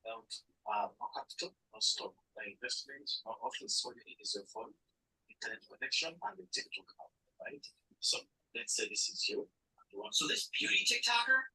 without no capital, no stock, no investment, no office, all you need is your phone, internet connection, and a TikTok account, right? So let's say this is you. So this beauty TikToker.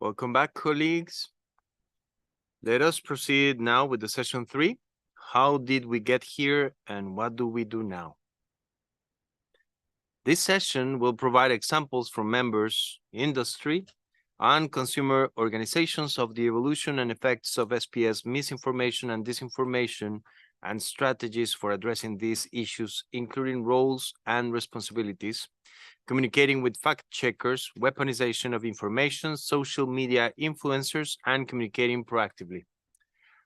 Welcome back, colleagues. Let us proceed now with the session 3. How did we get here and what do we do now? This session will provide examples from members, industry, and consumer organizations of the evolution and effects of SPS misinformation and disinformation and strategies for addressing these issues, including roles and responsibilities, communicating with fact-checkers, weaponization of information, social media influencers, and communicating proactively.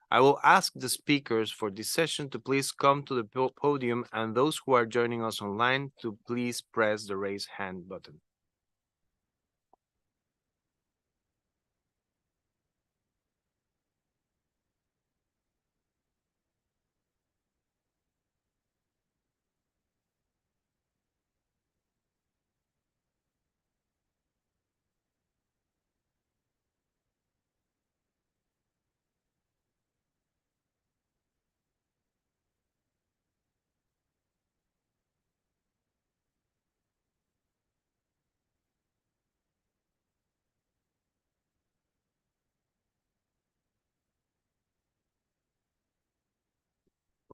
I will ask the speakers for this session to please come to the podium, and those who are joining us online to please press the raise hand button.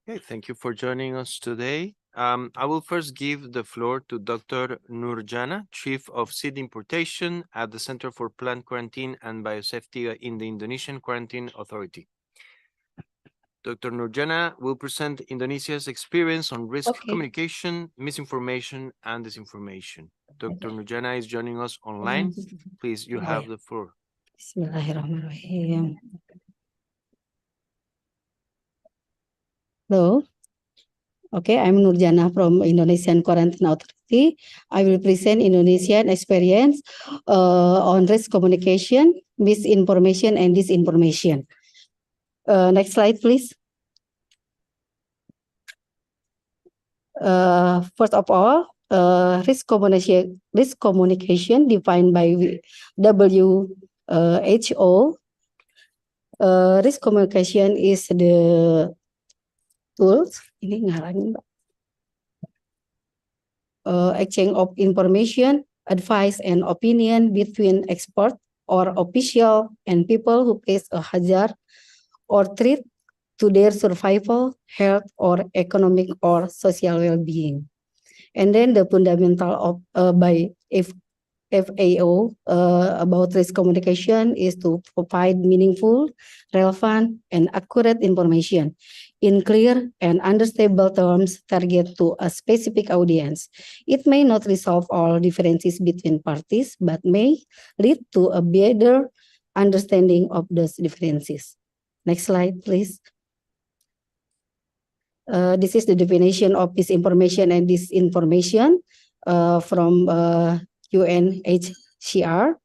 Okay, thank you for joining us today. I will first give the floor to Dr. Nurjana, Chief of Seed Importation at the Center for Plant Quarantine and Biosafety in the Indonesian Quarantine Authority. Dr. Nurjana will present Indonesia's experience on risk communication, misinformation, and disinformation. Dr. Nurjana is joining us online. Please, you have the floor. Bismillahirrahmanirrahim. Hello. Okay, I'm Nurjana from Indonesian Quarantine Authority. I will present Indonesian experience on risk communication, misinformation, and disinformation. Next slide, please. First of all, risk communication defined by WHO. Risk communication is the tools exchange of information, advice, and opinion between experts or officials and people who face a hazard or threat to their survival, health, or economic or social well-being. And then the fundamental of by FAO about risk communication is to provide meaningful, relevant, and accurate information in clear and understandable terms target to a specific audience. It may not resolve all differences between parties, but may lead to a better understanding of those differences. Next slide, please. This is the definition of misinformation and disinformation from UNHCR.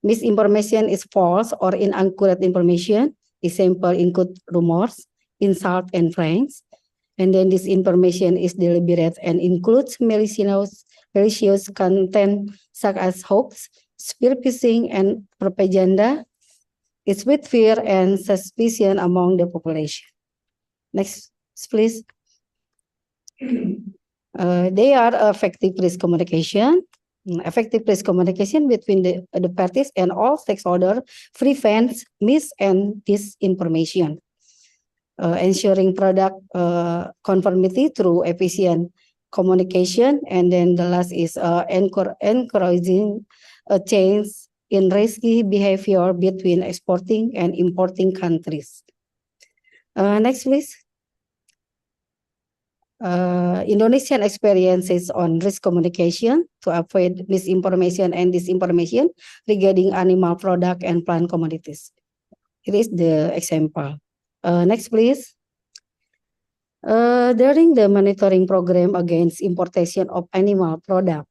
Misinformation is false or inaccurate information. Example include rumors, insult, and pranks. And then disinformation is deliberate and includes malicious content such as hoax, spear phishing, and propaganda. It's with fear and suspicion among the population. Next, please. They are effective risk communication. Effective risk communication between the parties and all stakeholders prevents mis and disinformation, ensuring product conformity through efficient communication. And then the last is encouraging a change in risky behavior between exporting and importing countries. Next, please. Indonesian experiences on risk communication to avoid misinformation and disinformation regarding animal product and plant commodities. Here is the example. Next, please. During the monitoring program against importation of animal product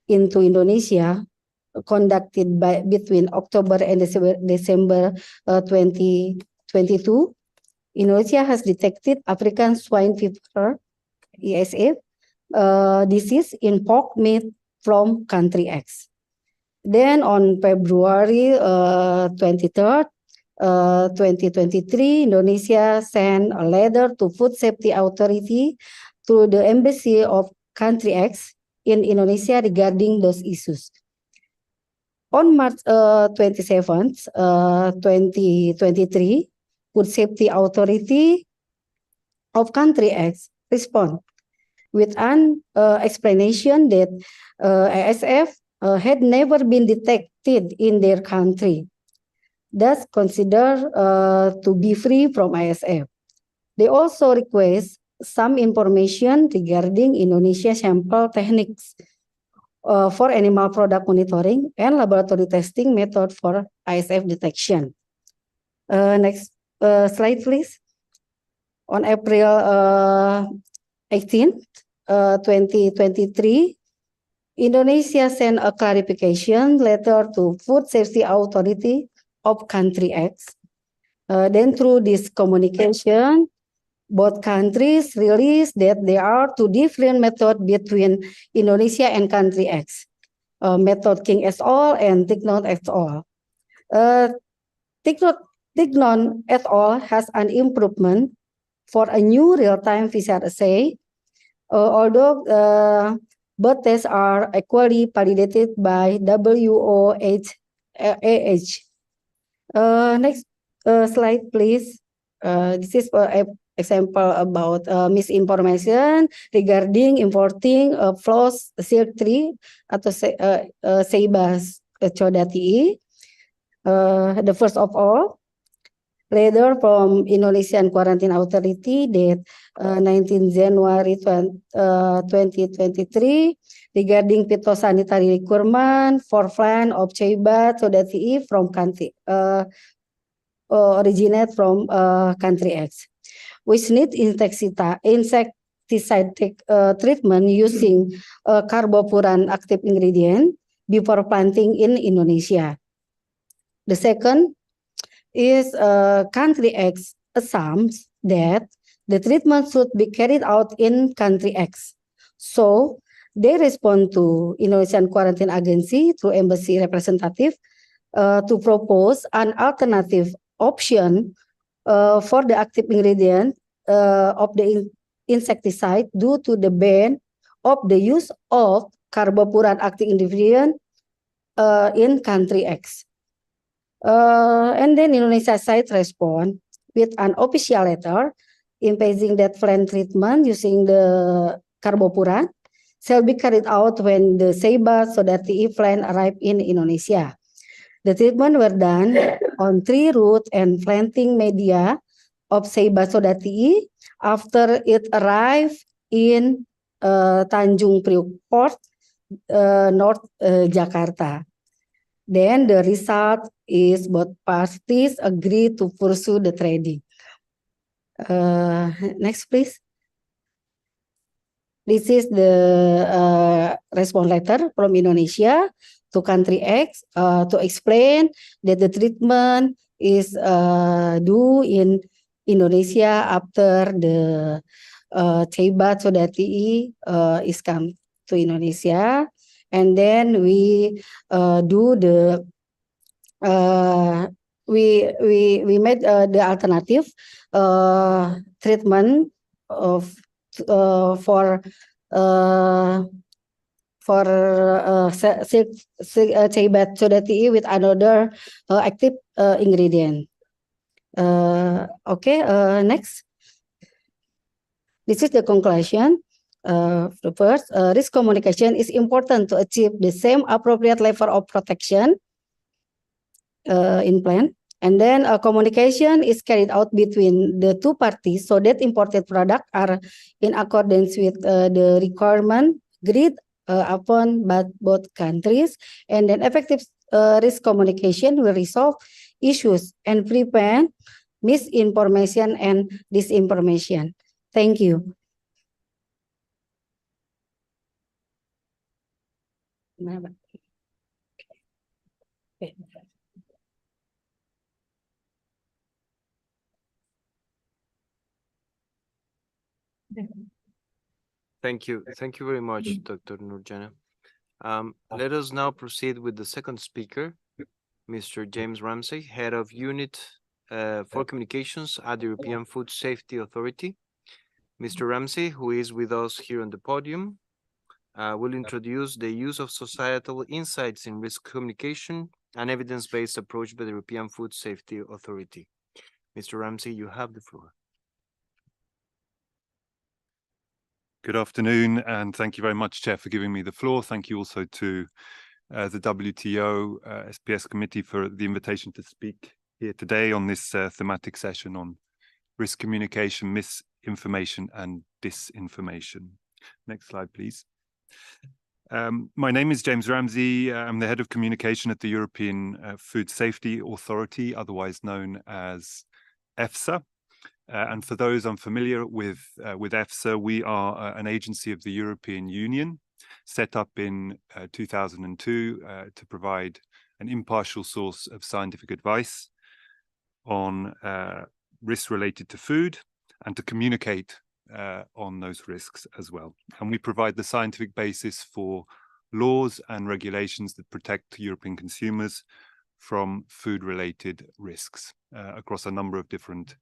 into Indonesia, conducted between October and December 2022, Indonesia has detected African swine fever (ESF) disease in pork meat from country X. Then on February 23rd, 2023, Indonesia sent a letter to Food Safety Authority to the embassy of country X in Indonesia regarding those issues. On March 27th, 2023, Food Safety Authority of Country X respond with an explanation that ASF had never been detected in their country, thus considered to be free from ASF. They also request some information regarding Indonesia sample techniques for animal product monitoring and laboratory testing method for ISF detection. Next slide, please. On April 18th, 2023, Indonesia sent a clarification letter to Food Safety Authority of Country X. Then through this communication, both countries released that there are two different methods between Indonesia and Country X. Method King et al. And Tignon et al. Tignon et al. Has an improvement for a new real-time PCR assay, although both tests are equally validated by WOH. Next slide, please. This is an example about misinformation regarding importing floss silk tree atau Seibas Chodati. The first of all, letter from Indonesian Quarantine Authority date 19 January 2023 regarding phytosanitary requirement for plant of Ceiba Chodati from country originate from country X, which need insecticide treatment using carbofuran active ingredient before planting in Indonesia. The second is country X assumes that the treatment should be carried out in country X. So they respond to Indonesian Quarantine Agency through embassy representative to propose an alternative option for the active ingredient of the insecticide due to the ban of the use of carbofuran active ingredient in country X. And then Indonesia side respond with an official letter imposing that plant treatment using the carbofuran shall be carried out when the Ceiba Chodati plant arrive in Indonesia. The treatment were done on tree root and planting media of Ceiba Chodati after it arrived in Tanjung Priok Port, North Jakarta. Then the result is both parties agree to pursue the trading. Next, please. This is the response letter from Indonesia to country X to explain that the treatment is due in Indonesia after the Ceiba Chodati is come to Indonesia, and then we do the we made the alternative treatment of for Ceiba Chodati with another active ingredient. Okay, next. This is the conclusion. The first, risk communication is important to achieve the same appropriate level of protection in plan. And then communication is carried out between the two parties so that imported products are in accordance with the requirement agreed upon by both countries. And then effective risk communication will resolve issues and prevent misinformation and disinformation. Thank you. Thank you. Thank you very much, Dr. Nurjana. Let us now proceed with the second speaker, Mr. James Ramsey, Head of Unit for Communications at the European Food Safety Authority. Mr. Ramsey, who is with us here on the podium, will introduce the use of societal insights in risk communication and evidence-based approach by the European Food Safety Authority. Mr. Ramsey, you have the floor. Good afternoon, and thank you very much, Chair, for giving me the floor. Thank you also to the WTO SPS committee for the invitation to speak here today on this thematic session on risk communication, misinformation and disinformation. Next slide, please. My name is James Ramsey. I'm the head of communication at the European Food Safety Authority, otherwise known as EFSA. And for those unfamiliar with EFSA, we are an agency of the European Union set up in 2002 to provide an impartial source of scientific advice on risks related to food and to communicate on those risks as well. And we provide the scientific basis for laws and regulations that protect European consumers from food-related risks across a number of different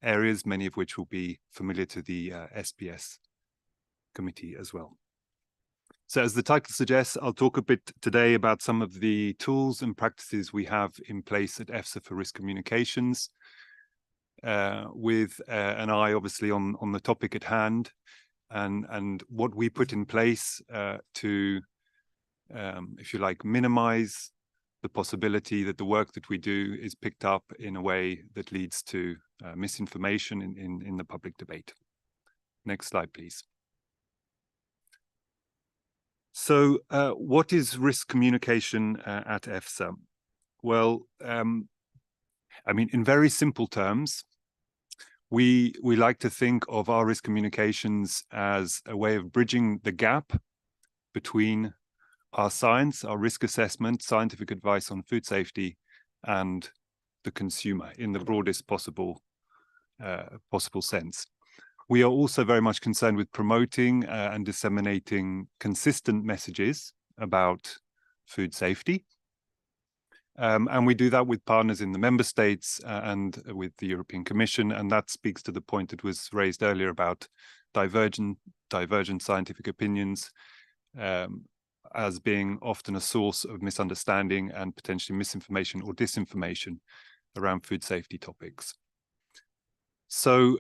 areas, many of which will be familiar to the SPS committee as well. So as the title suggests, I'll talk a bit today about some of the tools and practices we have in place at EFSA for risk communications, with an eye obviously on the topic at hand and what we put in place to, if you like, minimize the possibility that the work that we do is picked up in a way that leads to misinformation in the public debate. Next slide, please. So what is risk communication at EFSA? Well, I mean, in very simple terms, we like to think of our risk communications as a way of bridging the gap between our science, our risk assessment, scientific advice on food safety, and the consumer in the broadest possible sense. We are also very much concerned with promoting and disseminating consistent messages about food safety. And we do that with partners in the member states and with the European Commission. And that speaks to the point that was raised earlier about divergent scientific opinions as being often a source of misunderstanding and potentially misinformation or disinformation around food safety topics. So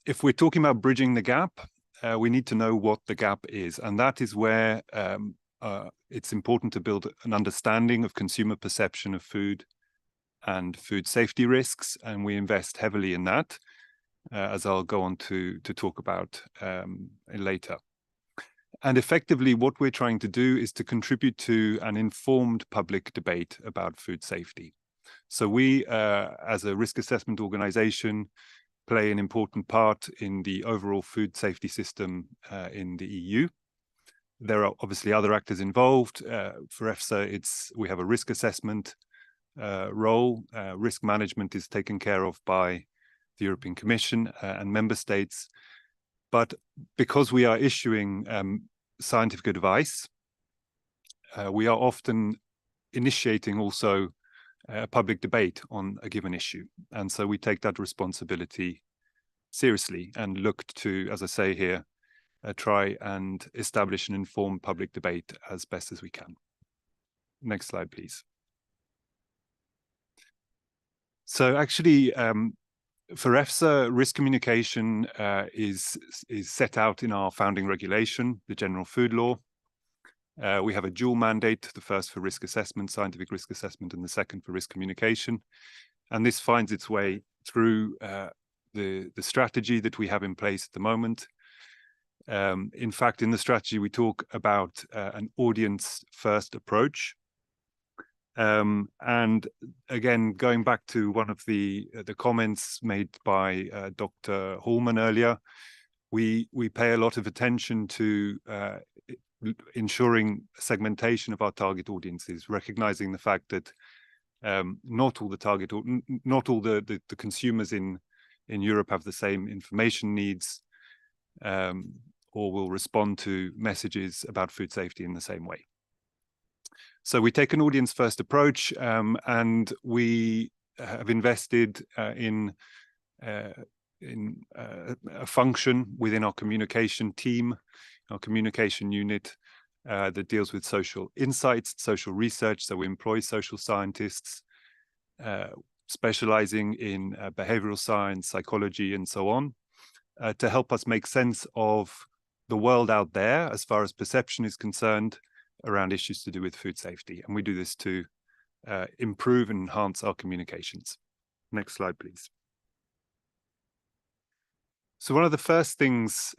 if we're talking about bridging the gap, we need to know what the gap is. And that is where it's important to build an understanding of consumer perception of food and food safety risks. And we invest heavily in that, as I'll go on to talk about later. And effectively, what we're trying to do is to contribute to an informed public debate about food safety. So we, as a risk assessment organization, play an important part in the overall food safety system in the EU. There are obviously other actors involved. For EFSA, we have a risk assessment role. Risk management is taken care of by the European Commission and member states. But because we are issuing scientific advice, we are often initiating also a public debate on a given issue. And so we take that responsibility seriously and look to, as I say here, try and establish an informed public debate as best as we can. Next slide, please. So actually, for EFSA, risk communication is set out in our founding regulation, the General Food Law. We have a dual mandate, the first for risk assessment, scientific risk assessment, and the second for risk communication. And this finds its way through the strategy that we have in place at the moment. In fact, in the strategy, we talk about an audience-first approach. And again, going back to one of the comments made by Dr. Hallman earlier, we pay a lot of attention to ensuring segmentation of our target audiences, recognizing the fact that not all the consumers in Europe have the same information needs or will respond to messages about food safety in the same way. So we take an audience-first approach, and we have invested in a function within our communication team, our communication unit, that deals with social insights, social research. So we employ social scientists specializing in behavioral science, psychology, and so on, to help us make sense of the world out there as far as perception is concerned around issues to do with food safety. And we do this to improve and enhance our communications. Next slide, please. So one of the first things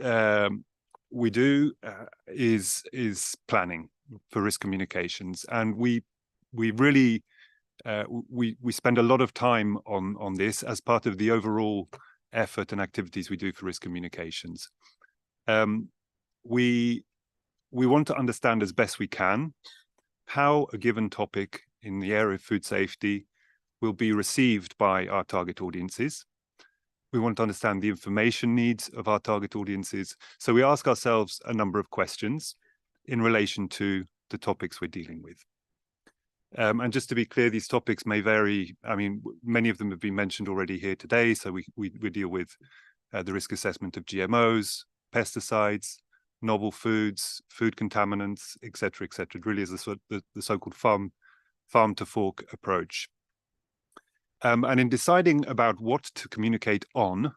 we do is planning for risk communications, and we really we spend a lot of time on this as part of the overall effort and activities we do for risk communications. We want to understand as best we can how a given topic in the area of food safety will be received by our target audiences. We want to understand the information needs of our target audiences. So we ask ourselves a number of questions in relation to the topics we're dealing with. And just to be clear, these topics may vary. I mean, many of them have been mentioned already here today. So we deal with the risk assessment of GMOs, pesticides, novel foods, food contaminants, et cetera, et cetera. It really is the so-called farm to fork approach. And in deciding about what to communicate on,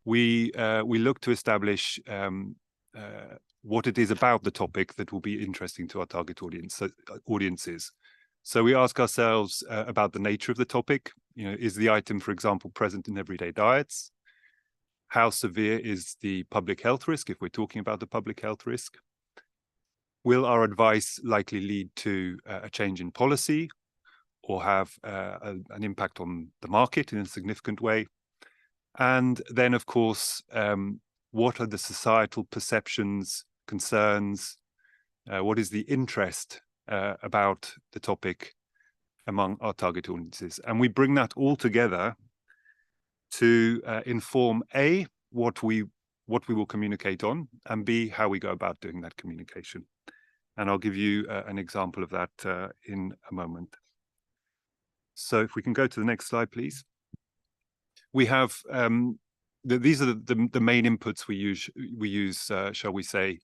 we look to establish what it is about the topic that will be interesting to our target audiences. So we ask ourselves about the nature of the topic. You know, is the item, for example, present in everyday diets? How severe is the public health risk, if we're talking about the public health risk? Will our advice likely lead to a change in policy or have an impact on the market in a significant way? And then, of course, what are the societal perceptions, concerns? What is the interest about the topic among our target audiences? And we bring that all together to inform A, what we will communicate on, and B, how we go about doing that communication. And I'll give you an example of that in a moment. So if we can go to the next slide, please. We have these are the main inputs we use, shall we say,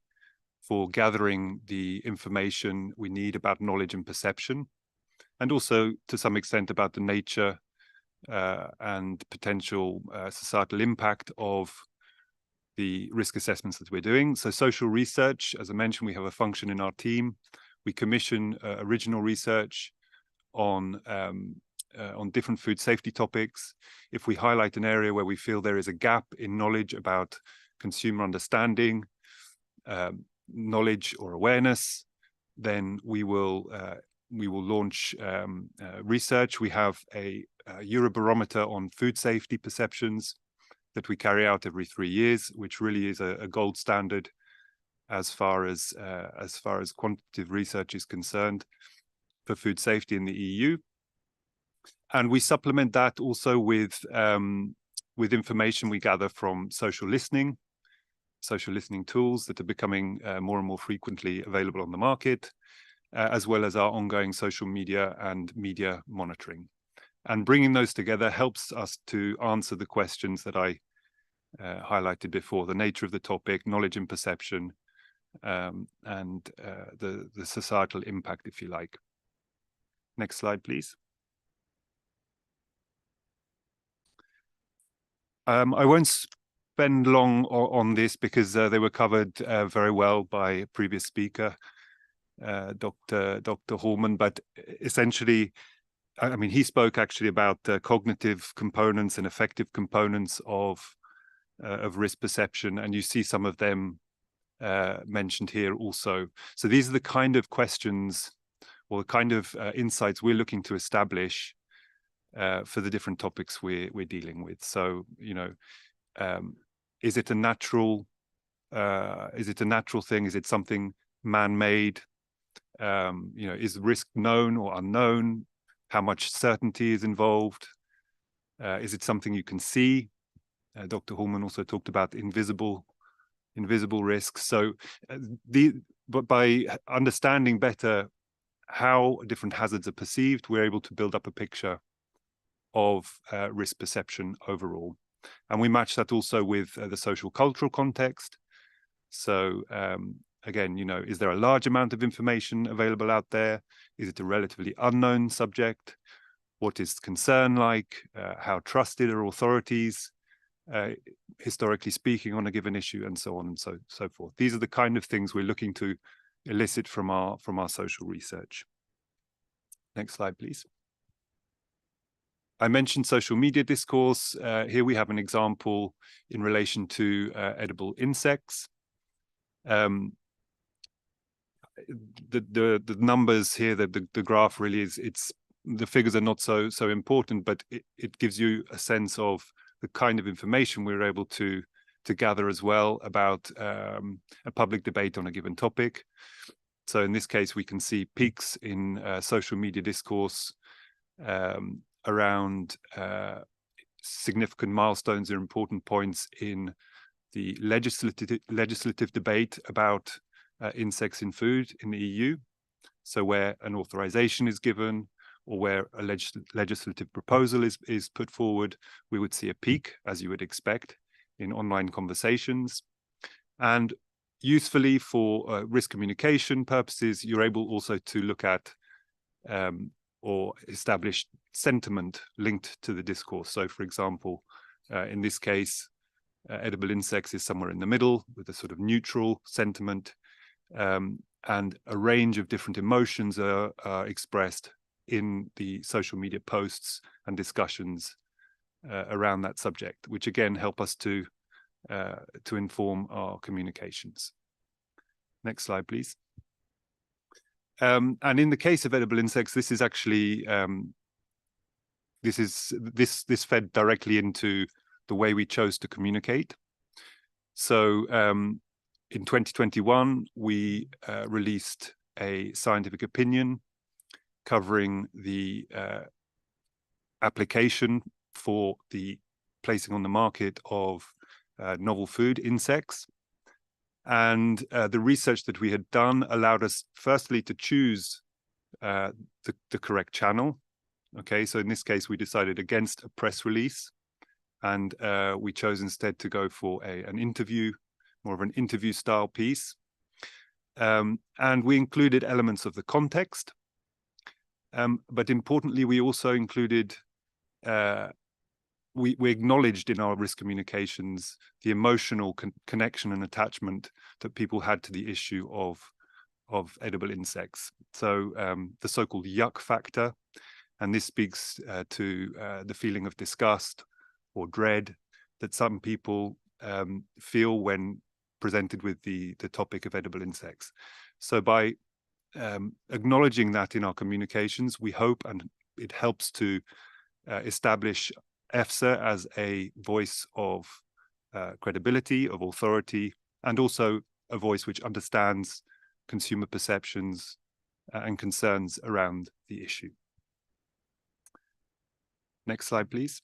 for gathering the information we need about knowledge and perception, and also to some extent about the nature and potential societal impact of the risk assessments that we're doing. So social research, as I mentioned, we have a function in our team. We commission original research on different food safety topics. If we highlight an area where we feel there is a gap in knowledge about consumer understanding, knowledge or awareness, then we will launch research. We have a Eurobarometer on food safety perceptions that we carry out every 3 years, which really is a gold standard as far as quantitative research is concerned for food safety in the EU. And we supplement that also with information we gather from social listening tools that are becoming more and more frequently available on the market, as well as our ongoing social media and media monitoring. And bringing those together helps us to answer the questions that I highlighted before: the nature of the topic, knowledge and perception, and the societal impact, if you like. Next slide, please. I won't spend long on this because they were covered very well by a previous speaker, Dr. Hallman, but essentially, I mean, he spoke actually about cognitive components and affective components of risk perception, and you see some of them mentioned here also. So these are the kind of questions or the kind of insights we're looking to establish for the different topics we're dealing with. So, you know, is it a natural thing? Is it something man-made? You know, is risk known or unknown? How much certainty is involved? Is it something you can see? Dr. Hallman also talked about invisible risks. So, but by understanding better how different hazards are perceived, we're able to build up a picture of risk perception overall. And we match that also with the social cultural context. So again, is there a large amount of information available out there? Is it a relatively unknown subject? What is concern like? How trusted are authorities, historically speaking, on a given issue, and so on and so forth. These are the kind of things we're looking to elicit from our social research. Next slide, please. I mentioned social media discourse. Here we have an example in relation to edible insects. The numbers here, the graph really is, the figures are not so important, but it gives you a sense of the kind of information we're able to gather as well about a public debate on a given topic. So in this case, we can see peaks in social media discourse around significant milestones or important points in the legislative debate about insects in food in the EU. So where an authorization is given, or where a legislative proposal is put forward, we would see a peak, as you would expect, in online conversations. And usefully for risk communication purposes, you're able also to look at or establish sentiment linked to the discourse. So, for example, in this case, edible insects is somewhere in the middle with a sort of neutral sentiment, and a range of different emotions are expressed in the social media posts and discussions around that subject, which again help us to inform our communications. Next slide, please. And in the case of edible insects, this is actually this fed directly into the way we chose to communicate. So in 2021, we released a scientific opinion covering the application for the placing on the market of novel food insects. And the research that we had done allowed us, firstly, to choose the correct channel. Okay, so in this case, we decided against a press release, and we chose instead to go for an interview, more of an interview style piece. And we included elements of the context. But importantly, we also included, we acknowledged in our risk communications the emotional connection and attachment that people had to the issue of edible insects. So the so-called yuck factor, and this speaks to the feeling of disgust or dread that some people feel when presented with the topic of edible insects. So by acknowledging that in our communications, we hope, and it helps to establish EFSA as a voice of credibility, of authority, and also a voice which understands consumer perceptions and concerns around the issue. Next slide, please.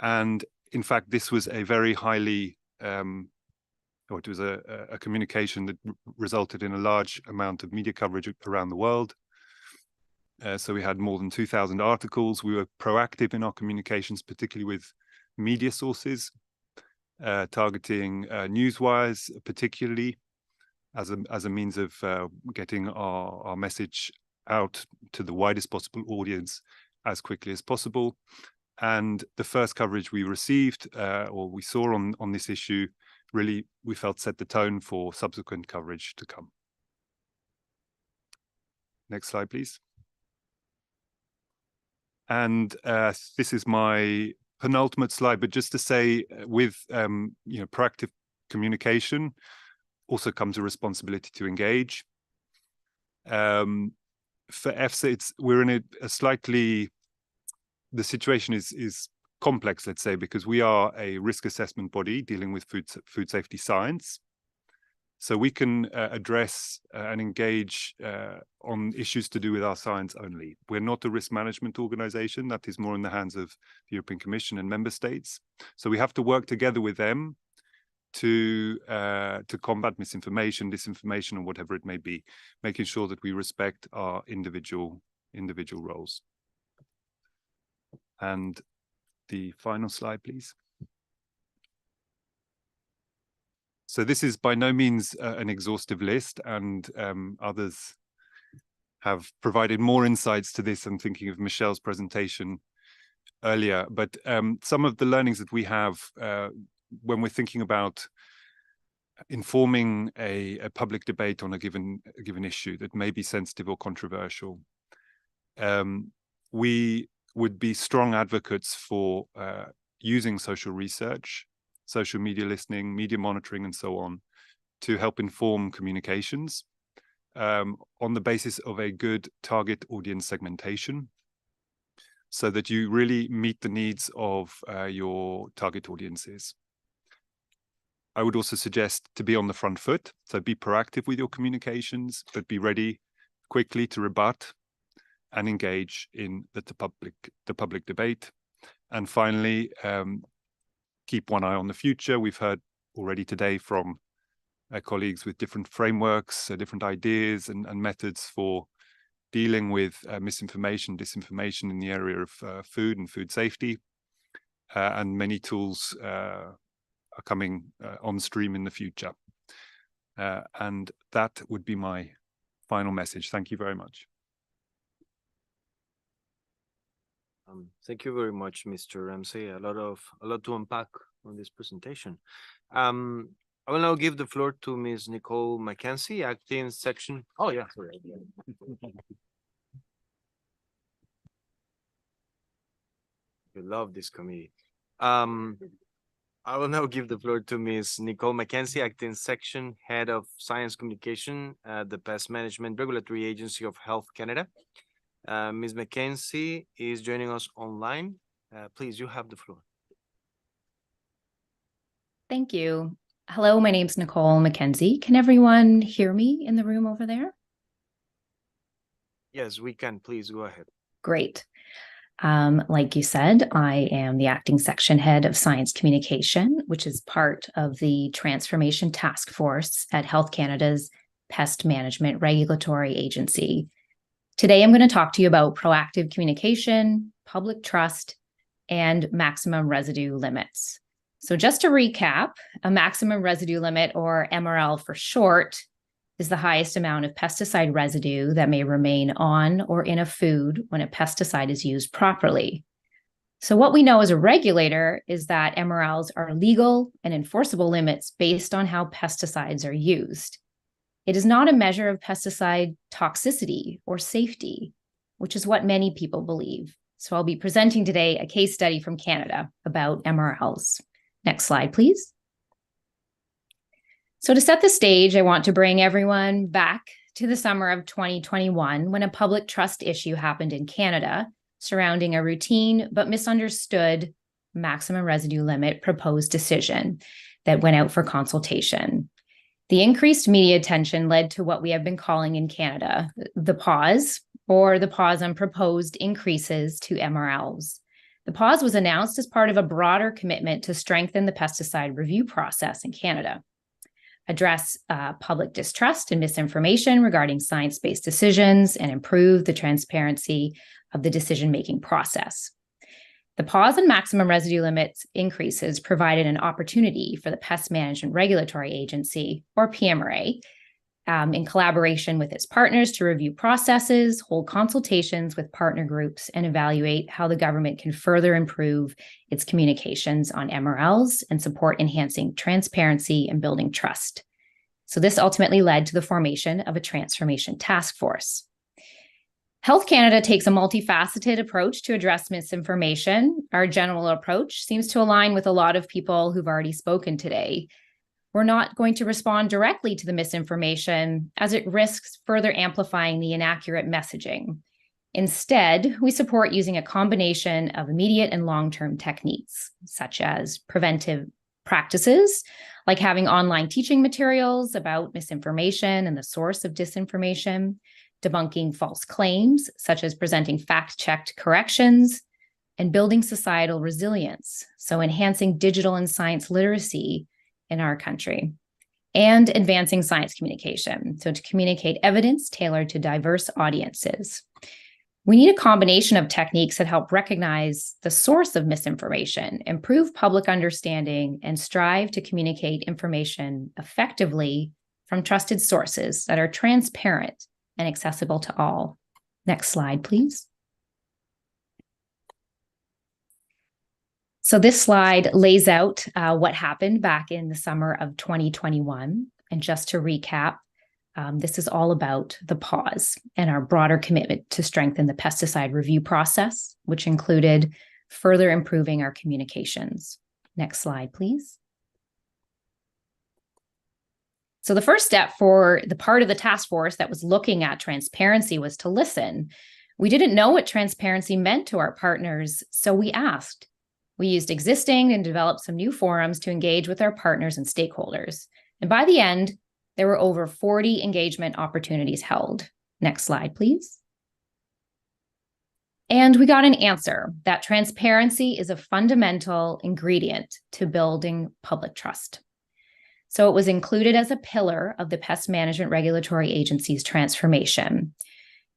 And in fact, this was a very highly, or it was a communication that resulted in a large amount of media coverage around the world. So we had more than 2,000 articles. We were proactive in our communications, particularly with media sources, targeting newswires, particularly as a means of getting our message out to the widest possible audience as quickly as possible. And the first coverage we received or we saw on this issue really, we felt, set the tone for subsequent coverage to come. Next slide, please. And this is my penultimate slide, but just to say, with proactive communication also comes a responsibility to engage. For EFSA, we're in a slightly, the situation is complex, let's say, because we are a risk assessment body dealing with food safety science. So we can address and engage on issues to do with our science only. We're not a risk management organization. That is more in the hands of the European Commission and member states. So we have to work together with them to combat misinformation, disinformation, or whatever it may be, making sure that we respect our individual roles. And the final slide, please. So this is by no means an exhaustive list, and others have provided more insights to this. I'm thinking of Michelle's presentation earlier, but some of the learnings that we have when we're thinking about informing a public debate on a given issue that may be sensitive or controversial, we would be strong advocates for using social research, social media listening, media monitoring, and so on, to help inform communications on the basis of a good target audience segmentation, so that you really meet the needs of your target audiences. I would also suggest to be on the front foot, so be proactive with your communications, but be ready quickly to rebut and engage in the public debate. And finally, keep one eye on the future. We've heard already today from colleagues with different frameworks, different ideas and methods for dealing with misinformation, disinformation in the area of food and food safety. And many tools are coming on stream in the future. And that would be my final message. Thank you very much. Thank you very much, Mr. Ramsey. A lot to unpack on this presentation. I will now give the floor to Ms. Nicole Mackenzie, acting section. Oh yeah, sorry. We love this committee. I will now give the floor to Ms. Nicole Mackenzie, acting section head of science communication at the Pest Management Regulatory Agency of Health Canada. Ms. Mackenzie is joining us online. Please, you have the floor. Thank you. Hello, my name's Nicole Mackenzie. Can everyone hear me in the room over there? Yes, we can. Please go ahead. Great. Like you said, I am the acting section head of science communication, which is part of the Transformation Task Force at Health Canada's Pest Management Regulatory Agency. Today, I'm going to talk to you about proactive communication, public trust, and maximum residue limits. So just to recap, a maximum residue limit, or MRL for short, is the highest amount of pesticide residue that may remain on or in a food when a pesticide is used properly. So what we know as a regulator is that MRLs are legal and enforceable limits based on how pesticides are used. It is not a measure of pesticide toxicity or safety, which is what many people believe. So I'll be presenting today a case study from Canada about MRLs. Next slide, please. So to set the stage, I want to bring everyone back to the summer of 2021, when a public trust issue happened in Canada surrounding a routine but misunderstood maximum residue limit proposed decision that went out for consultation. The increased media attention led to what we have been calling in Canada the pause, or the pause on proposed increases to MRLs. The pause was announced as part of a broader commitment to strengthen the pesticide review process in Canada, address public distrust and misinformation regarding science-based decisions, and improve the transparency of the decision-making process. The pause on maximum residue limits increases provided an opportunity for the Pest Management Regulatory Agency, or PMRA, in collaboration with its partners to review processes, hold consultations with partner groups, and evaluate how the government can further improve its communications on MRLs and support enhancing transparency and building trust. So this ultimately led to the formation of a transformation task force. Health Canada takes a multifaceted approach to address misinformation. Our general approach seems to align with a lot of people who've already spoken today. We're not going to respond directly to the misinformation, as it risks further amplifying the inaccurate messaging. Instead, we support using a combination of immediate and long-term techniques, such as preventive practices, like having online teaching materials about misinformation and the source of disinformation, debunking false claims, such as presenting fact-checked corrections, and building societal resilience, so enhancing digital and science literacy in our country, and advancing science communication, so to communicate evidence tailored to diverse audiences. We need a combination of techniques that help recognize the source of misinformation, improve public understanding, and strive to communicate information effectively from trusted sources that are transparent and accessible to all. Next slide, please. So this slide lays out what happened back in the summer of 2021. And just to recap, this is all about the pause and our broader commitment to strengthen the pesticide review process, which included further improving our communications. Next slide, please. So the first step for the part of the task force that was looking at transparency was to listen. We didn't know what transparency meant to our partners, so we asked. We used existing and developed some new forums to engage with our partners and stakeholders. And by the end, there were over 40 engagement opportunities held. Next slide, please. And we got an answer that transparency is a fundamental ingredient to building public trust. So it was included as a pillar of the Pest Management Regulatory Agency's transformation.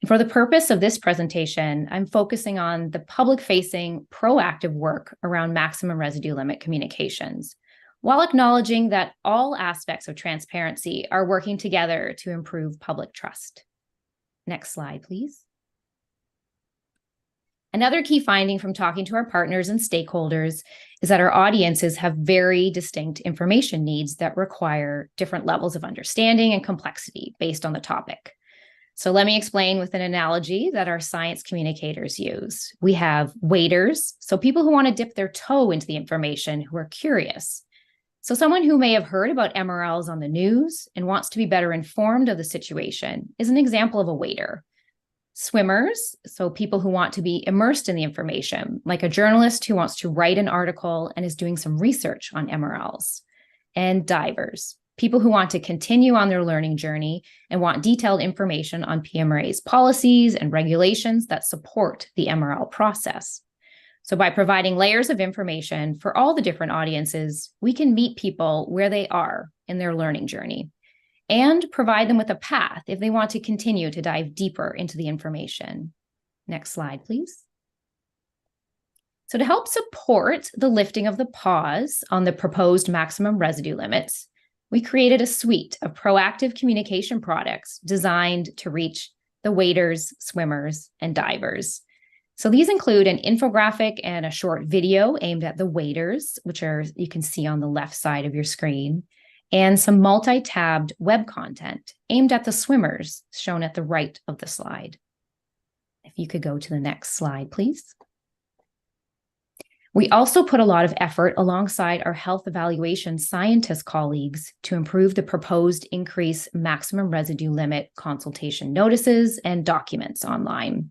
And for the purpose of this presentation, I'm focusing on the public-facing proactive work around maximum residue limit communications, while acknowledging that all aspects of transparency are working together to improve public trust. Next slide, please. Another key finding from talking to our partners and stakeholders is that our audiences have very distinct information needs that require different levels of understanding and complexity based on the topic. So let me explain with an analogy that our science communicators use. We have waders, so people who want to dip their toe into the information, who are curious. So someone who may have heard about MRLs on the news and wants to be better informed of the situation is an example of a wader. Swimmers, so people who want to be immersed in the information, like a journalist who wants to write an article and is doing some research on MRLs. And divers, people who want to continue on their learning journey and want detailed information on PMRA's policies and regulations that support the MRL process. So by providing layers of information for all the different audiences, we can meet people where they are in their learning journey and provide them with a path if they want to continue to dive deeper into the information. Next slide, please. So to help support the lifting of the pause on the proposed maximum residue limits, we created a suite of proactive communication products designed to reach the waders, swimmers, and divers. So these include an infographic and a short video aimed at the waders, which you can see on the left side of your screen, and some multi-tabbed web content aimed at the swimmers, shown at the right of the slide. If you could go to the next slide, please. We also put a lot of effort alongside our health evaluation scientist colleagues to improve the proposed increase maximum residue limit consultation notices and documents online.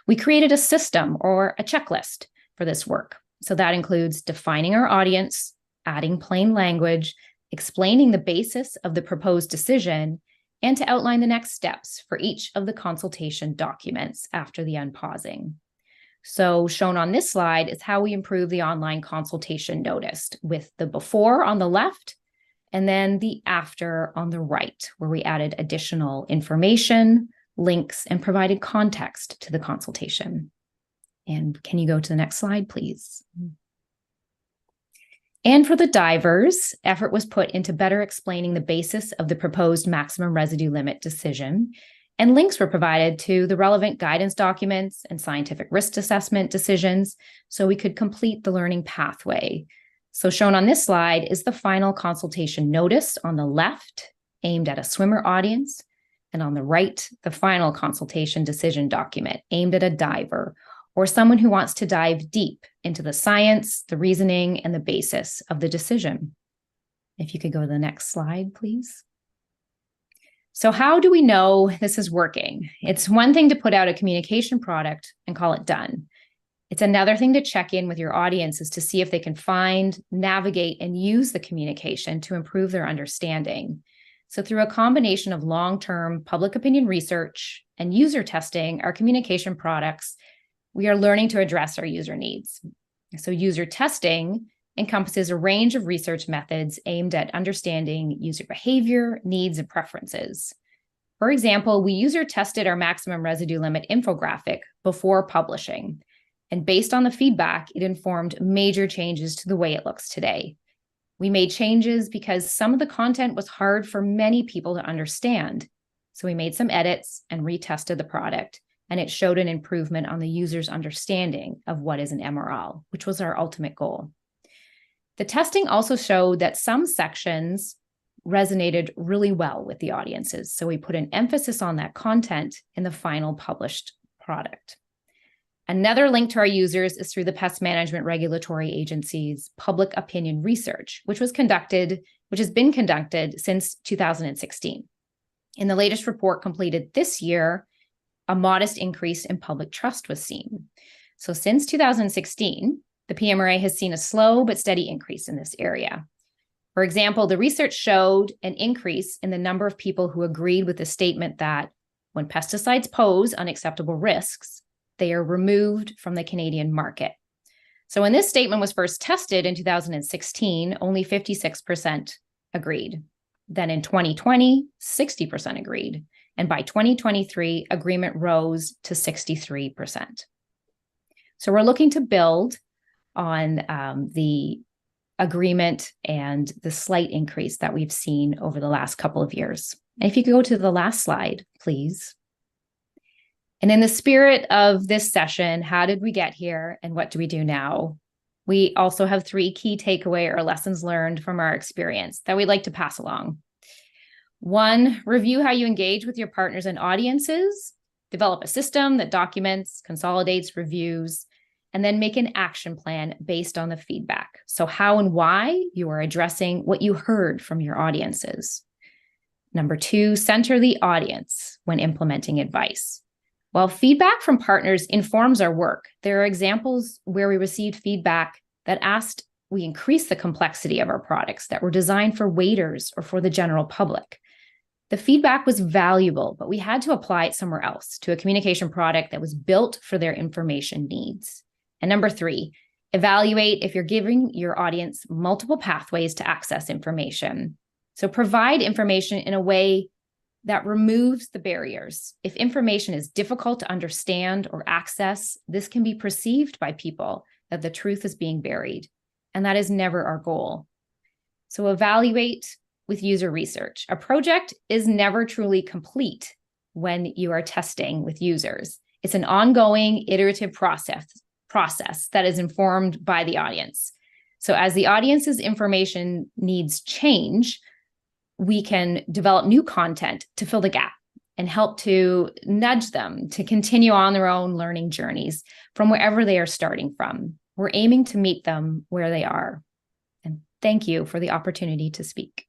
We created a system or a checklist for this work. So that includes defining our audience, adding plain language, explaining the basis of the proposed decision, and to outline the next steps for each of the consultation documents after the unpausing. So shown on this slide is how we improve the online consultation notice, with the before on the left and then the after on the right, where we added additional information, links, and provided context to the consultation. And can you go to the next slide, please? And for the divers, effort was put into better explaining the basis of the proposed maximum residue limit decision, and links were provided to the relevant guidance documents and scientific risk assessment decisions so we could complete the learning pathway. So shown on this slide is the final consultation notice on the left, aimed at a swimmer audience, and on the right, the final consultation decision document aimed at a diver, or someone who wants to dive deep into the science, the reasoning, and the basis of the decision. If you could go to the next slide, please. So how do we know this is working? It's one thing to put out a communication product and call it done. It's another thing to check in with your audiences to see if they can find, navigate, and use the communication to improve their understanding. So through a combination of long-term public opinion research and user testing our communication products, we are learning to address our user needs. So user testing encompasses a range of research methods aimed at understanding user behavior, needs, and preferences. For example, we user tested our maximum residue limit infographic before publishing. And based on the feedback, it informed major changes to the way it looks today. We made changes because some of the content was hard for many people to understand. So we made some edits and retested the product, and it showed an improvement on the user's understanding of what is an MRL, which was our ultimate goal. The testing also showed that some sections resonated really well with the audiences. So we put an emphasis on that content in the final published product. Another link to our users is through the Pest Management Regulatory Agency's public opinion research, which has been conducted since 2016. In the latest report completed this year, a modest increase in public trust was seen. So since 2016, the PMRA has seen a slow but steady increase in this area. For example, the research showed an increase in the number of people who agreed with the statement that when pesticides pose unacceptable risks, they are removed from the Canadian market. So when this statement was first tested in 2016, only 56% agreed. Then in 2020, 60% agreed. And by 2023, agreement rose to 63%. So we're looking to build on the agreement and the slight increase that we've seen over the last couple of years. And if you could go to the last slide, please. And in the spirit of this session, how did we get here and what do we do now? We also have 3 key takeaway or lessons learned from our experience that we'd like to pass along. 1, review how you engage with your partners and audiences, develop a system that documents, consolidates, reviews, and then make an action plan based on the feedback. So how and why you are addressing what you heard from your audiences. Number 2, center the audience when implementing advice. While feedback from partners informs our work, there are examples where we received feedback that asked we increase the complexity of our products that were designed for waiters or for the general public. The feedback was valuable, but we had to apply it somewhere else, to a communication product that was built for their information needs. And number 3, evaluate if you're giving your audience multiple pathways to access information. So provide information in a way that removes the barriers. If information is difficult to understand or access, this can be perceived by people that the truth is being buried. And that is never our goal. So evaluate with user research. A project is never truly complete when you are testing with users. It's an ongoing iterative process that is informed by the audience. So as the audience's information needs change, we can develop new content to fill the gap and help to nudge them to continue on their own learning journeys from wherever they are starting from. We're aiming to meet them where they are. And thank you for the opportunity to speak.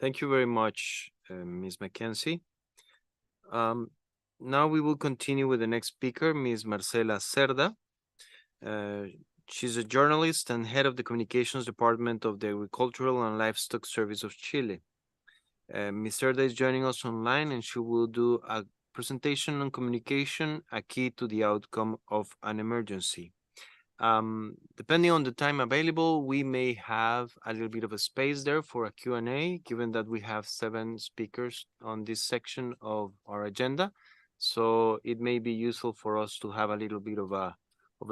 Thank you very much, Ms. McKenzie. Now we will continue with the next speaker, Ms. Marcela Cerda. She's a journalist and head of the communications department of the Agricultural and Livestock Service of Chile. Ms. Cerda is joining us online and she will do a presentation on communication, a key to the outcome of an emergency. Depending on the time available, we may have a little bit of a space there for a Q&A, given that we have 7 speakers on this section of our agenda. So it may be useful for us to have a little bit of a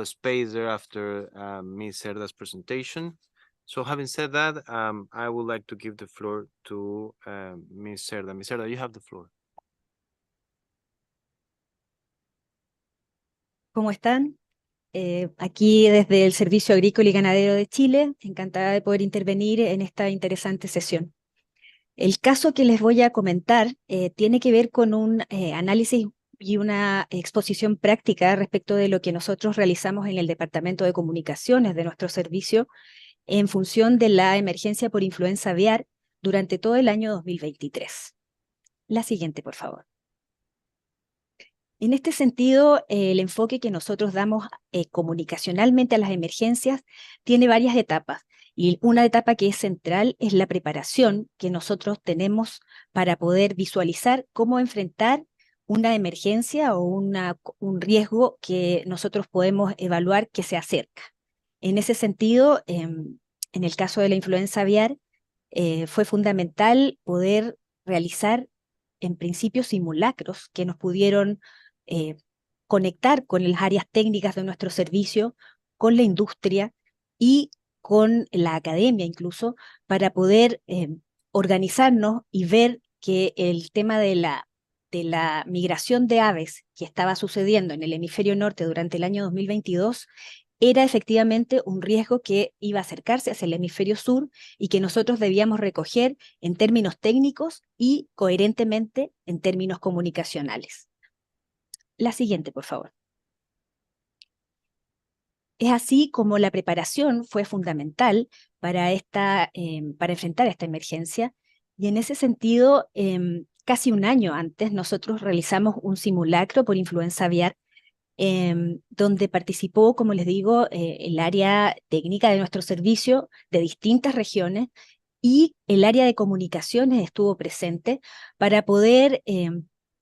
space there after Ms. Cerda's presentation. So having said that, I would like to give the floor to Ms. Cerda. Ms. Cerda, you have the floor. ¿Cómo están? Aquí desde el Servicio Agrícola y Ganadero de Chile, encantada de poder intervenir en esta interesante sesión. El caso que les voy a comentar tiene que ver con un análisis y una exposición práctica respecto de lo que nosotros realizamos en el Departamento de Comunicaciones de nuestro servicio en función de la emergencia por influenza aviar durante todo el año 2023. La siguiente, por favor. En este sentido, el enfoque que nosotros damos comunicacionalmente a las emergencias tiene varias etapas. Y una etapa que es central es la preparación que nosotros tenemos para poder visualizar cómo enfrentar una emergencia o un riesgo que nosotros podemos evaluar que se acerca. En ese sentido, en el caso de la influenza aviar, fue fundamental poder realizar en principio simulacros que nos pudieron conectar con las áreas técnicas de nuestro servicio, con la industria y con la academia incluso, para poder organizarnos y ver que el tema de la migración de aves que estaba sucediendo en el hemisferio norte durante el año 2022 era efectivamente un riesgo que iba a acercarse hacia el hemisferio sur y que nosotros debíamos recoger en términos técnicos y coherentemente en términos comunicacionales. La siguiente, por favor. Es así como la preparación fue fundamental para enfrentar esta emergencia, y en ese sentido, casi un año antes, nosotros realizamos un simulacro por influenza aviar, donde participó, como les digo, el área técnica de nuestro servicio de distintas regiones, y el área de comunicaciones estuvo presente para poder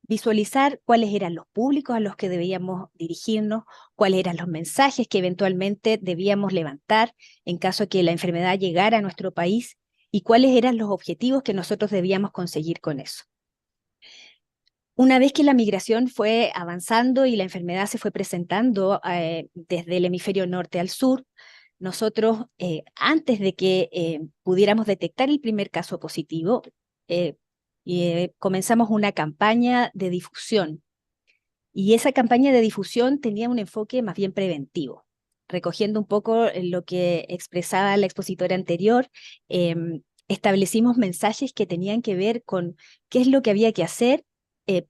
visualizar cuáles eran los públicos a los que debíamos dirigirnos, cuáles eran los mensajes que eventualmente debíamos levantar en caso de que la enfermedad llegara a nuestro país, y cuáles eran los objetivos que nosotros debíamos conseguir con eso. Una vez que la migración fue avanzando y la enfermedad se fue presentando desde el hemisferio norte al sur, nosotros, antes de que pudiéramos detectar el primer caso positivo, comenzamos una campaña de difusión. Y esa campaña de difusión tenía un enfoque más bien preventivo, recogiendo un poco lo que expresaba la expositora anterior. Establecimos mensajes que tenían que ver con qué es lo que había que hacer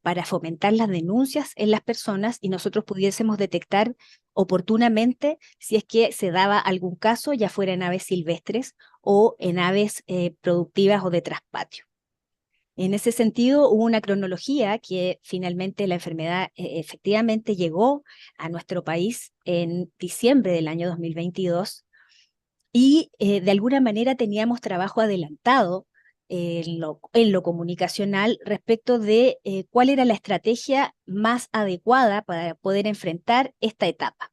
para fomentar las denuncias en las personas y nosotros pudiésemos detectar oportunamente si es que se daba algún caso, ya fuera en aves silvestres o en aves productivas o de traspatio. En ese sentido, hubo una cronología que finalmente la enfermedad efectivamente llegó a nuestro país en diciembre del año 2022, y de alguna manera teníamos trabajo adelantado en lo comunicacional respecto de cuál era la estrategia más adecuada para poder enfrentar esta etapa.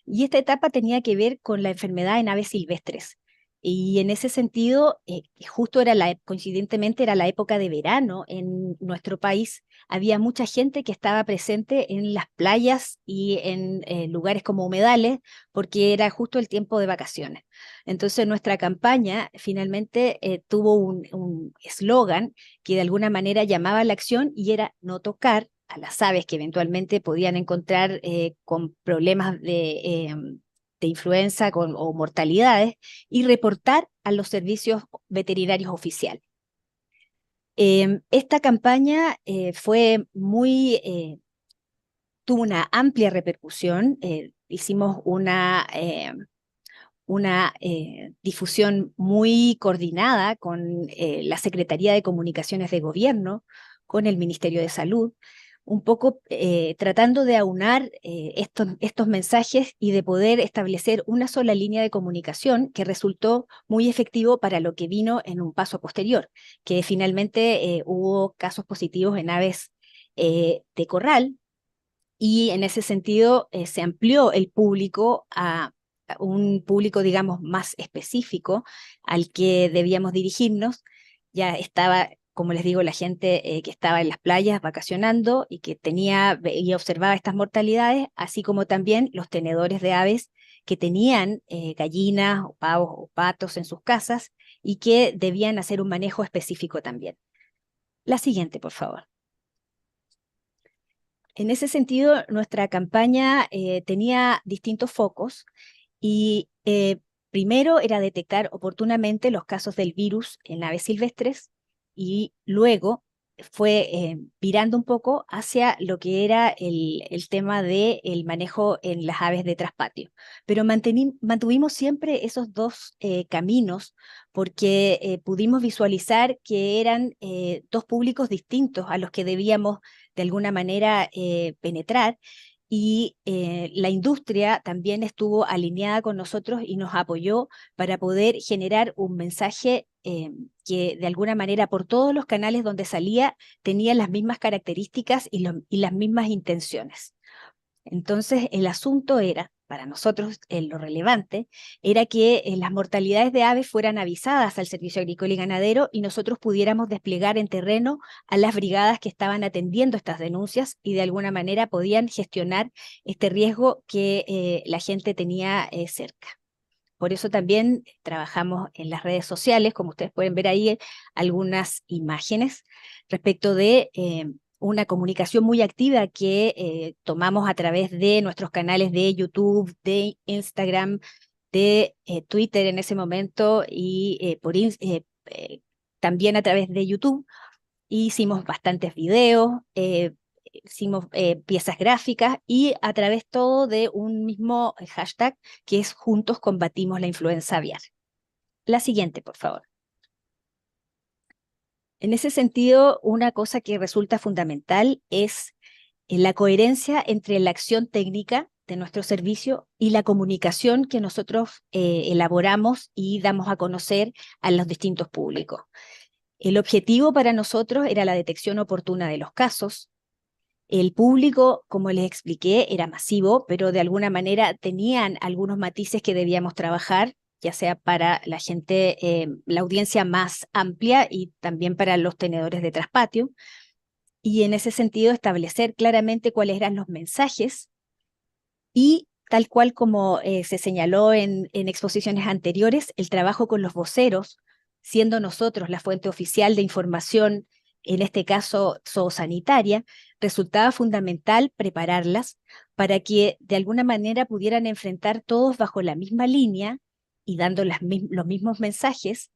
Y esta etapa tenía que ver con la enfermedad en aves silvestres. Y en ese sentido, justo coincidentemente era la época de verano en nuestro país. Había mucha gente que estaba presente en las playas y en lugares como humedales, porque era justo el tiempo de vacaciones. Entonces nuestra campaña finalmente tuvo un eslogan que de alguna manera llamaba a la acción, y era no tocar a las aves que eventualmente podían encontrar con problemas de influenza o mortalidades, y reportar a los servicios veterinarios oficiales. Esta campaña tuvo una amplia repercusión. Hicimos una difusión muy coordinada con la Secretaría de Comunicaciones de Gobierno, con el Ministerio de Salud, un poco tratando de aunar estos mensajes y de poder establecer una sola línea de comunicación que resultó muy efectivo para lo que vino en un paso posterior, que finalmente hubo casos positivos en aves de corral, y en ese sentido se amplió el público a un público, digamos, más específico al que debíamos dirigirnos. Ya estaba, como les digo, la gente que estaba en las playas vacacionando y que y observaba estas mortalidades, así como también los tenedores de aves que tenían gallinas o pavos o patos en sus casas y que debían hacer un manejo específico también. La siguiente, por favor. En ese sentido, nuestra campaña tenía distintos focos, y primero era detectar oportunamente los casos del virus en aves silvestres, y luego fue virando un poco hacia lo que era el tema del manejo en las aves de traspatio. Pero mantuvimos siempre esos dos caminos, porque pudimos visualizar que eran dos públicos distintos a los que debíamos de alguna manera penetrar, y la industria también estuvo alineada con nosotros y nos apoyó para poder generar un mensaje que de alguna manera por todos los canales donde salía tenía las mismas características y las mismas intenciones. Entonces el asunto era para nosotros lo relevante, era que las mortalidades de aves fueran avisadas al Servicio Agrícola y Ganadero y nosotros pudiéramos desplegar en terreno a las brigadas que estaban atendiendo estas denuncias y de alguna manera podían gestionar este riesgo que la gente tenía cerca. Por eso también trabajamos en las redes sociales, como ustedes pueden ver ahí algunas imágenes respecto de una comunicación muy activa que tomamos a través de nuestros canales de YouTube, de Instagram, de Twitter en ese momento y también a través de YouTube. Hicimos bastantes videos, hicimos piezas gráficas y a través todo de un mismo hashtag que es Juntos Combatimos la Influenza Aviar. La siguiente, por favor. En ese sentido, una cosa que resulta fundamental es la coherencia entre la acción técnica de nuestro servicio y la comunicación que nosotros elaboramos y damos a conocer a los distintos públicos. El objetivo para nosotros era la detección oportuna de los casos. El público, como les expliqué, era masivo, pero de alguna manera tenían algunos matices que debíamos trabajar, ya sea para la gente, la audiencia más amplia y también para los tenedores de traspatio. Y en ese sentido establecer claramente cuáles eran los mensajes y tal cual como se señaló en exposiciones anteriores, el trabajo con los voceros, siendo nosotros la fuente oficial de información, en este caso zoosanitaria, resultaba fundamental prepararlas para que de alguna manera pudieran enfrentar todos bajo la misma línea y dando los mismos mensajes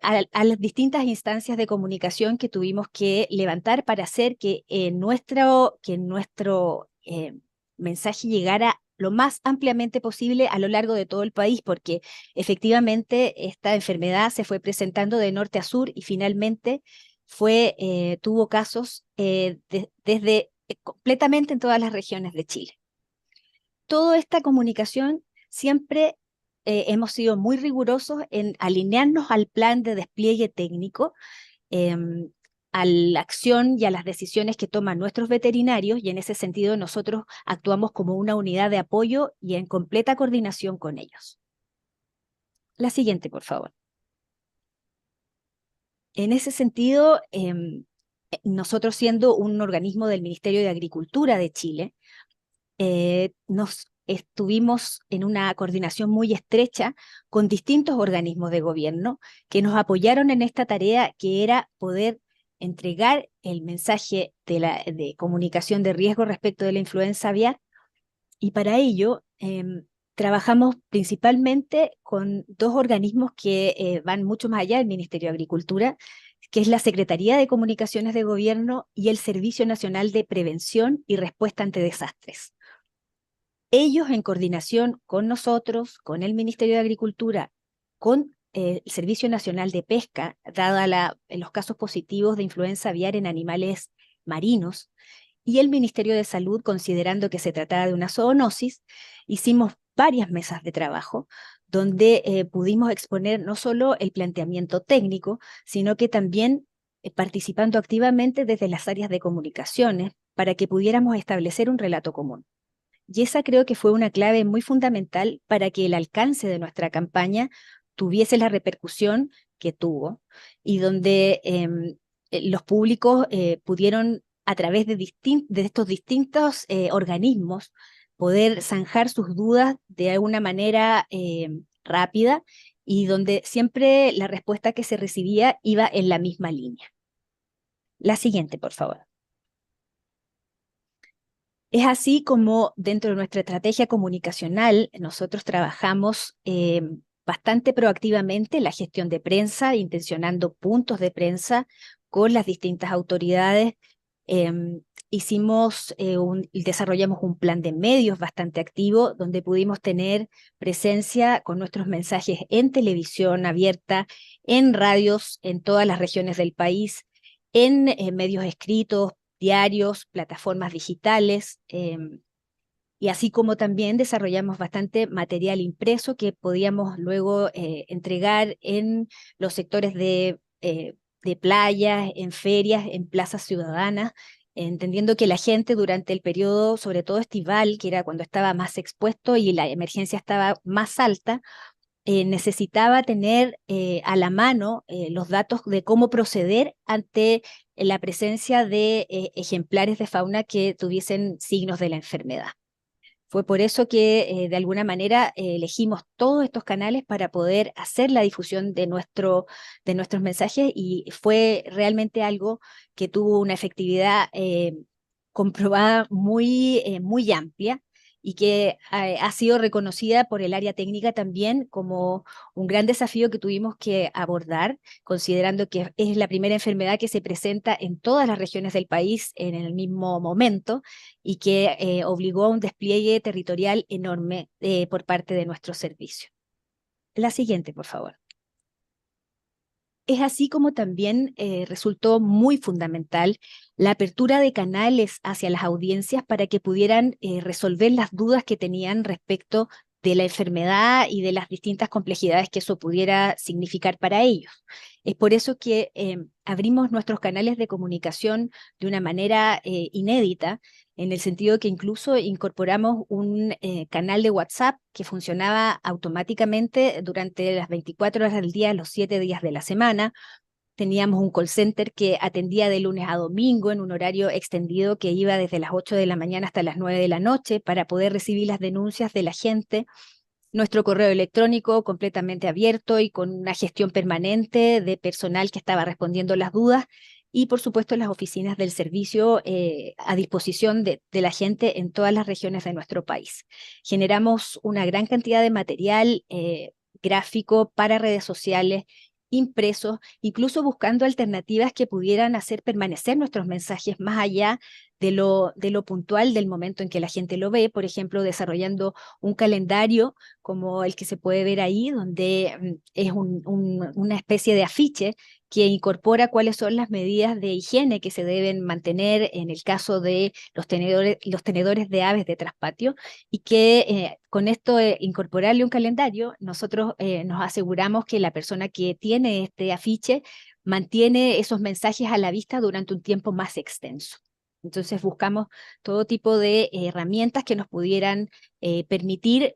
a las distintas instancias de comunicación que tuvimos que levantar para hacer que nuestro mensaje llegara lo más ampliamente posible a lo largo de todo el país, porque efectivamente esta enfermedad se fue presentando de norte a sur y finalmente tuvo casos desde completamente en todas las regiones de Chile. Toda esta comunicación siempre hemos sido muy rigurosos en alinearnos al plan de despliegue técnico, a la acción y a las decisiones que toman nuestros veterinarios, y en ese sentido nosotros actuamos como una unidad de apoyo y en completa coordinación con ellos. La siguiente, por favor. En ese sentido, nosotros siendo un organismo del Ministerio de Agricultura de Chile, nos estuvimos en una coordinación muy estrecha con distintos organismos de gobierno que nos apoyaron en esta tarea que era poder entregar el mensaje de comunicación de riesgo respecto de la influenza aviar, y para ello trabajamos principalmente con dos organismos que van mucho más allá del Ministerio de Agricultura, que es la Secretaría de Comunicaciones de Gobierno y el Servicio Nacional de Prevención y Respuesta ante Desastres. Ellos, en coordinación con nosotros, con el Ministerio de Agricultura, con el Servicio Nacional de Pesca, dada los casos positivos de influenza aviar en animales marinos, y el Ministerio de Salud, considerando que se trataba de una zoonosis, hicimos varias mesas de trabajo donde pudimos exponer no solo el planteamiento técnico, sino que también participando activamente desde las áreas de comunicaciones para que pudiéramos establecer un relato común. Y esa creo que fue una clave muy fundamental para que el alcance de nuestra campaña tuviese la repercusión que tuvo y donde los públicos pudieron, a través de estos distintos organismos, poder zanjar sus dudas de una manera rápida y donde siempre la respuesta que se recibía iba en la misma línea. La siguiente, por favor. Es así como dentro de nuestra estrategia comunicacional nosotros trabajamos bastante proactivamente la gestión de prensa, intencionando puntos de prensa con las distintas autoridades. Desarrollamos un plan de medios bastante activo donde pudimos tener presencia con nuestros mensajes en televisión abierta, en radios en todas las regiones del país, en medios escritos, diarios, plataformas digitales, y así como también desarrollamos bastante material impreso que podíamos luego entregar en los sectores de playas, en ferias, en plazas ciudadanas, entendiendo que la gente durante el periodo, sobre todo estival, que era cuando estaba más expuesto y la emergencia estaba más alta, necesitaba tener a la mano los datos de cómo proceder ante la presencia de ejemplares de fauna que tuviesen signos de la enfermedad. Fue por eso que de alguna manera elegimos todos estos canales para poder hacer la difusión de nuestros mensajes, y fue realmente algo que tuvo una efectividad comprobada muy amplia, y que ha sido reconocida por el área técnica también como un gran desafío que tuvimos que abordar, considerando que es la primera enfermedad que se presenta en todas las regiones del país en el mismo momento, y que obligó a un despliegue territorial enorme por parte de nuestro servicio. La siguiente, por favor. Es así como también resultó muy fundamental la apertura de canales hacia las audiencias para que pudieran resolver las dudas que tenían respecto de la enfermedad y de las distintas complejidades que eso pudiera significar para ellos. Es por eso que abrimos nuestros canales de comunicación de una manera inédita, en el sentido que incluso incorporamos un canal de WhatsApp que funcionaba automáticamente durante las 24 horas del día, los 7 días de la semana. Teníamos un call center que atendía de lunes a domingo en un horario extendido que iba desde las 8 de la mañana hasta las 9 de la noche para poder recibir las denuncias de la gente. Nuestro correo electrónico completamente abierto y con una gestión permanente de personal que estaba respondiendo las dudas, y por supuesto las oficinas del servicio a disposición de la gente en todas las regiones de nuestro país. Generamos una gran cantidad de material gráfico para redes sociales, impresos, incluso buscando alternativas que pudieran hacer permanecer nuestros mensajes más allá de lo puntual del momento en que la gente lo ve, por ejemplo, desarrollando un calendario como el que se puede ver ahí, donde es una especie de afiche que incorpora cuáles son las medidas de higiene que se deben mantener en el caso de los tenedores de aves de traspatio, y que con esto incorporarle un calendario, nosotros nos aseguramos que la persona que tiene este afiche mantiene esos mensajes a la vista durante un tiempo más extenso. Entonces buscamos todo tipo de herramientas que nos pudieran permitir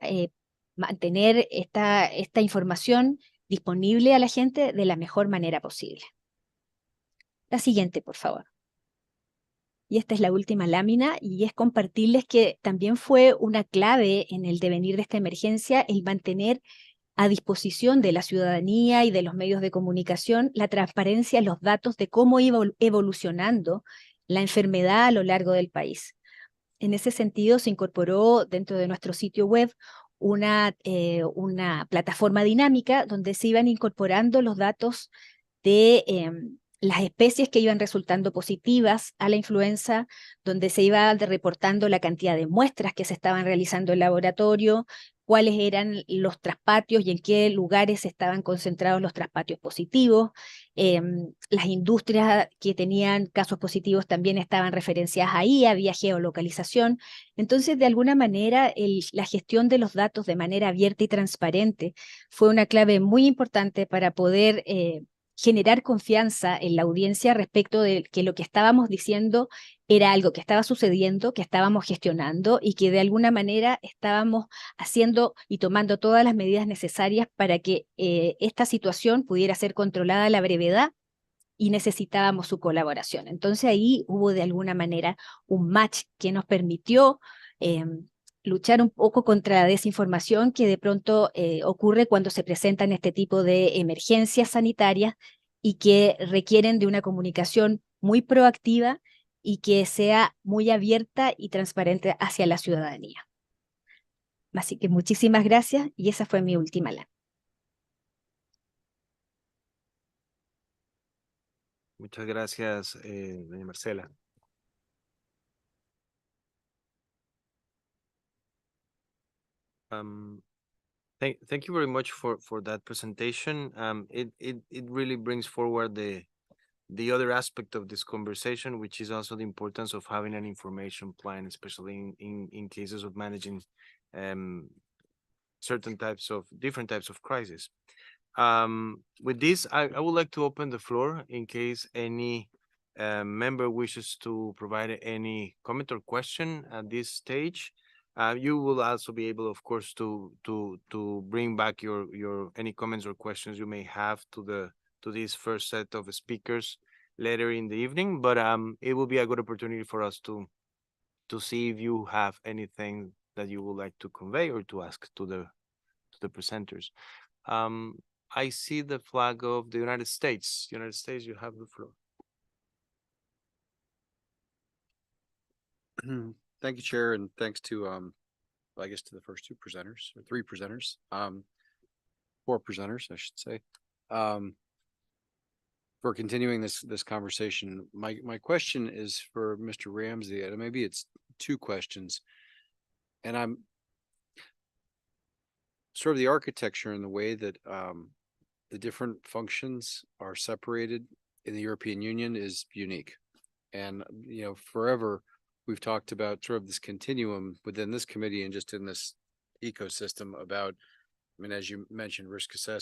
mantener esta información disponible a la gente de la mejor manera posible. La siguiente, por favor. Y esta es la última lámina, y es compartirles que también fue una clave en el devenir de esta emergencia el mantener a disposición de la ciudadanía y de los medios de comunicación la transparencia en los datos de cómo iba evolucionando la enfermedad a lo largo del país. En ese sentido, se incorporó dentro de nuestro sitio web una plataforma dinámica donde se iban incorporando los datos de las especies que iban resultando positivas a la influenza, donde se iba reportando la cantidad de muestras que se estaban realizando en laboratorio, cuáles eran los traspatios y en qué lugares estaban concentrados los traspatios positivos. Las industrias que tenían casos positivos también estaban referenciadas ahí, había geolocalización. Entonces, de alguna manera, la gestión de los datos de manera abierta y transparente fue una clave muy importante para poder generar confianza en la audiencia respecto de que lo que estábamos diciendo era algo que estaba sucediendo, que estábamos gestionando y que de alguna manera estábamos haciendo y tomando todas las medidas necesarias para que esta situación pudiera ser controlada a la brevedad, y necesitábamos su colaboración. Entonces ahí hubo de alguna manera un match que nos permitió luchar un poco contra la desinformación que de pronto ocurre cuando se presentan este tipo de emergencias sanitarias y que requieren de una comunicación muy proactiva y que sea muy abierta y transparente hacia la ciudadanía. Así que muchísimas gracias, y esa fue mi última lámina. Muchas gracias, doña Marcela. Thank you very much for that presentation. It really brings forward the other aspect of this conversation, which is also the importance of having an information plan, especially in cases of managing different types of crisis. With this, I would like to open the floor in case any a member wishes to provide any comment or question at this stage, you will also be able, of course, to bring back your any comments or questions you may have to this first set of speakers later in the evening. But it will be a good opportunity for us to see if you have anything that you would like to convey or to ask to the presenters. I see the flag of the United States. United States, you have the floor. Thank you, Chair, and thanks to I guess to the first two presenters or three presenters, four presenters, I should say, for continuing this conversation. My question is for Mr. Ramsey, and maybe it's two questions, and I'm sort of the architecture and the way that the different functions are separated in the European Union is unique, and forever we've talked about sort of this continuum within this committee and just in this ecosystem about, I mean, as you mentioned, risk assessment.